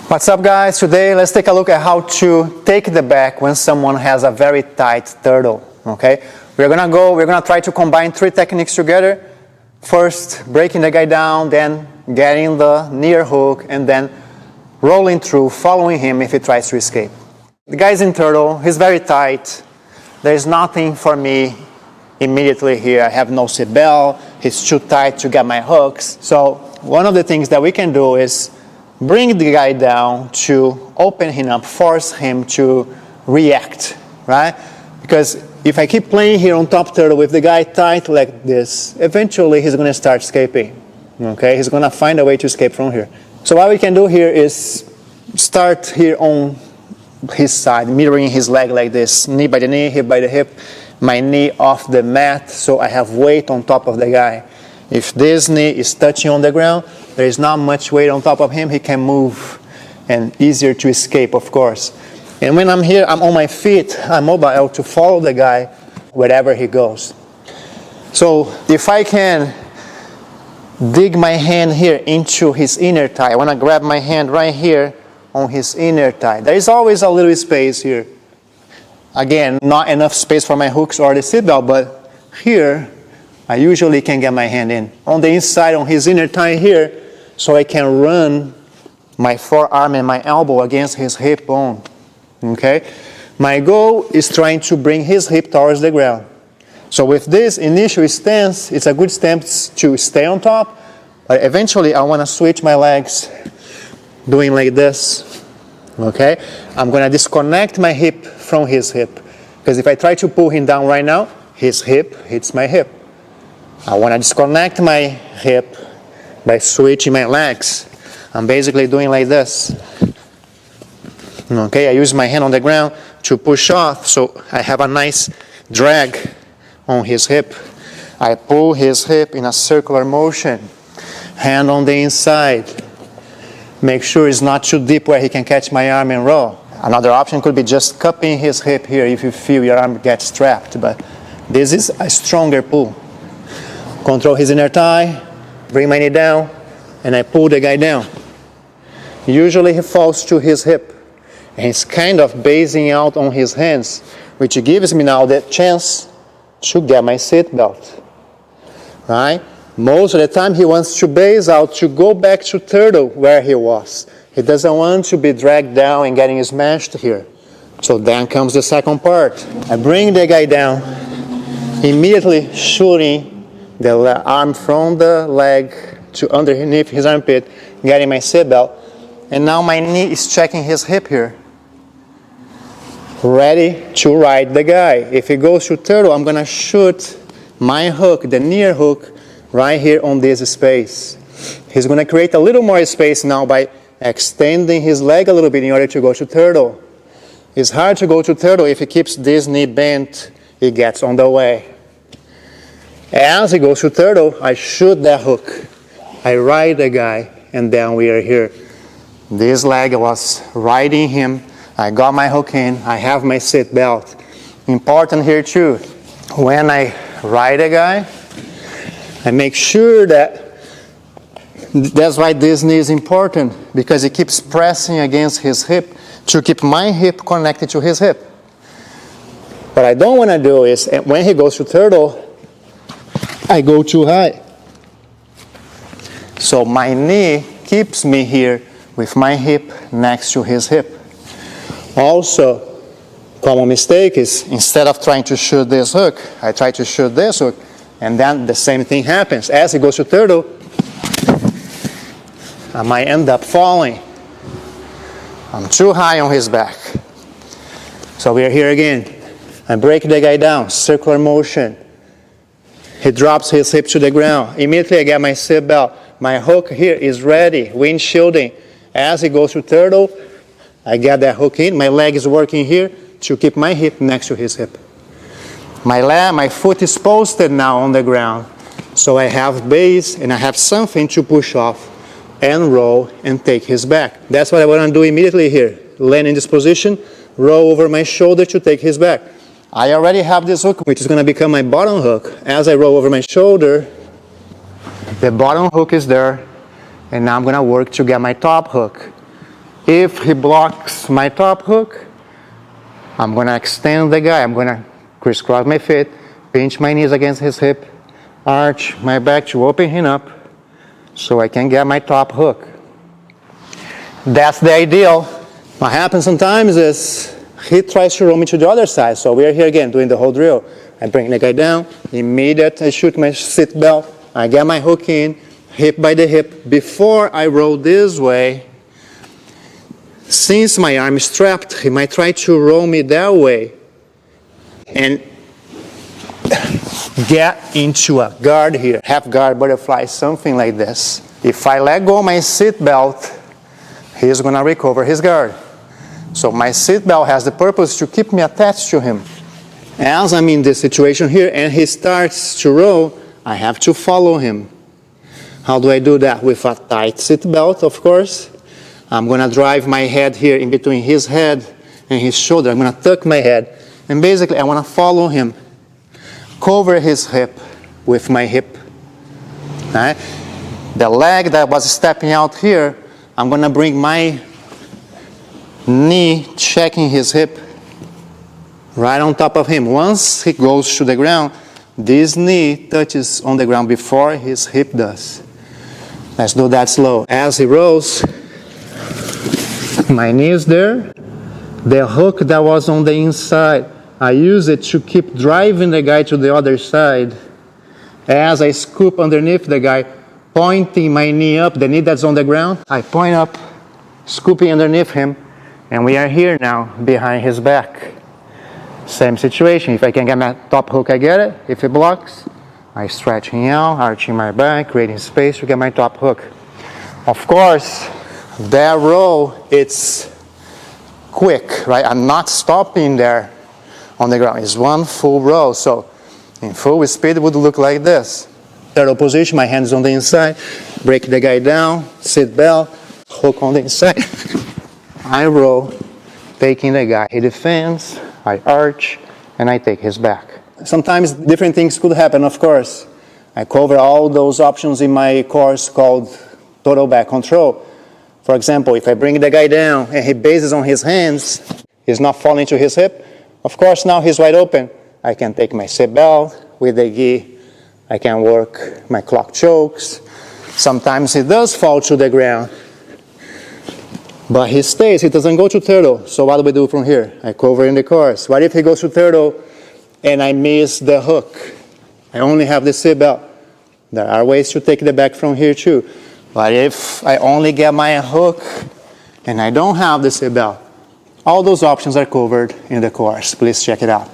What's up, guys? Today let's take a look at how to take the back when someone has a very tight turtle. Okay, we're gonna try to combine three techniques together. First, breaking the guy down, then getting the near hook, and then rolling through, following him if he tries to escape. The guy's in turtle, he's very tight. There's nothing for me immediately here. I have no seatbelt, he's too tight to get my hooks. So one of the things that we can do is bring the guy down to open him up, force him to react, right? Because if I keep playing here on top turtle with the guy tight like this, eventually he's going to start escaping, okay? He's going to find a way to escape from here. So what we can do here is start here on his side, mirroring his leg like this, knee by the knee, hip by the hip, my knee off the mat, so I have weight on top of the guy. If this knee is touching on the ground, there is not much weight on top of him, he can move, and easier to escape, of course. And when I'm here, I'm on my feet, I'm mobile to follow the guy wherever he goes. So if I can dig my hand here into his inner thigh, I want to grab my hand right here on his inner thigh. There is always a little space here. Again, not enough space for my hooks or the seatbelt, but here, I usually can get my hand in. On the inside, on his inner thigh here, so I can run my forearm and my elbow against his hip bone. Okay? My goal is trying to bring his hip towards the ground. So with this initial stance, it's a good stance to stay on top, but eventually I want to switch my legs, doing like this. Okay? I'm going to disconnect my hip from his hip, because if I try to pull him down right now, his hip hits my hip. I want to disconnect my hip by switching my legs. I'm basically doing like this. Okay, I use my hand on the ground to push off, so I have a nice drag on his hip. I pull his hip in a circular motion. Hand on the inside. Make sure it's not too deep where he can catch my arm and roll. Another option could be just cupping his hip here if you feel your arm gets trapped, but this is a stronger pull. Control his inner thigh, bring my knee down, and I pull the guy down. Usually he falls to his hip, and he's kind of basing out on his hands, which gives me now the chance to get my seatbelt. Right? Most of the time he wants to base out to go back to turtle where he was. He doesn't want to be dragged down and getting smashed here. So then comes the second part. I bring the guy down, immediately shooting the arm from the leg to underneath his armpit, getting my seatbelt, and now my knee is checking his hip here, ready to ride the guy. If he goes to turtle, I'm gonna shoot my hook, the near hook, right here on this space. He's gonna create a little more space now by extending his leg a little bit in order to go to turtle. It's hard to go to turtle if he keeps this knee bent, it gets on the way. As he goes to turtle, I shoot that hook. I ride the guy, and then we are here. This leg was riding him. I got my hook in. I have my seat belt. Important here too, when I ride a guy, I make sure that's why this knee is important, because it keeps pressing against his hip to keep my hip connected to his hip. What I don't want to do is, when he goes to turtle, I go too high. So my knee keeps me here with my hip next to his hip. Also, common mistake is instead of trying to shoot this hook, I try to shoot this hook, and then the same thing happens. As he goes to turtle, I might end up falling. I'm too high on his back. So we are here again. I break the guy down, circular motion. He drops his hip to the ground. Immediately I get my seatbelt. My hook here is ready, windshielding. As he goes to turtle, I get that hook in. My leg is working here to keep my hip next to his hip. My foot is posted now on the ground. So I have base and I have something to push off and roll and take his back. That's what I want to do immediately here. Land in this position, roll over my shoulder to take his back. I already have this hook, which is going to become my bottom hook. As I roll over my shoulder, the bottom hook is there, and now I'm going to work to get my top hook. If he blocks my top hook, I'm going to extend the guy. I'm going to crisscross my feet, pinch my knees against his hip, arch my back to open him up so I can get my top hook. That's the ideal. What happens sometimes is he tries to roll me to the other side. So we are here again doing the whole drill. I bring the guy down, immediately I shoot my seat belt, I get my hook in, hip by the hip. Before I roll this way, since my arm is strapped, he might try to roll me that way and get into a guard here, half guard butterfly, something like this. If I let go of my seat belt, he's going to recover his guard. So my seat belt has the purpose to keep me attached to him. As I'm in this situation here and he starts to roll, I have to follow him. How do I do that? With a tight seat belt, of course. I'm going to drive my head here in between his head and his shoulder. I'm going to tuck my head. And basically, I want to follow him. Cover his hip with my hip. Right? The leg that was stepping out here, I'm going to bring my knee checking his hip right on top of him. Once he goes to the ground, this knee touches on the ground before his hip does. Let's do that slow. As he rolls, my knee is there. The hook that was on the inside, I use it to keep driving the guy to the other side. As I scoop underneath the guy, pointing my knee up, the knee that's on the ground, I point up, scooping underneath him, and we are here now, behind his back. Same situation. If I can get my top hook, I get it. If it blocks, I stretch him out, arching my back, creating space to get my top hook. Of course, that roll, it's quick, right? I'm not stopping there on the ground. It's one full roll. So in full speed, it would look like this. Turtle position, my hands on the inside, break the guy down, seat belt, hook on the inside. I roll, taking the guy. He defends, I arch, and I take his back. Sometimes different things could happen, of course. I cover all those options in my course called Total Back Control. For example, if I bring the guy down and he bases on his hands, he's not falling to his hip, of course now he's wide open. I can take my seat belt with the gi. I can work my clock chokes. Sometimes he does fall to the ground, but he stays, he doesn't go to turtle. So what do we do from here? I cover in the course. What if he goes to turtle and I miss the hook? I only have the seat belt. There are ways to take the back from here too. But if I only get my hook and I don't have the seat belt, all those options are covered in the course. Please check it out.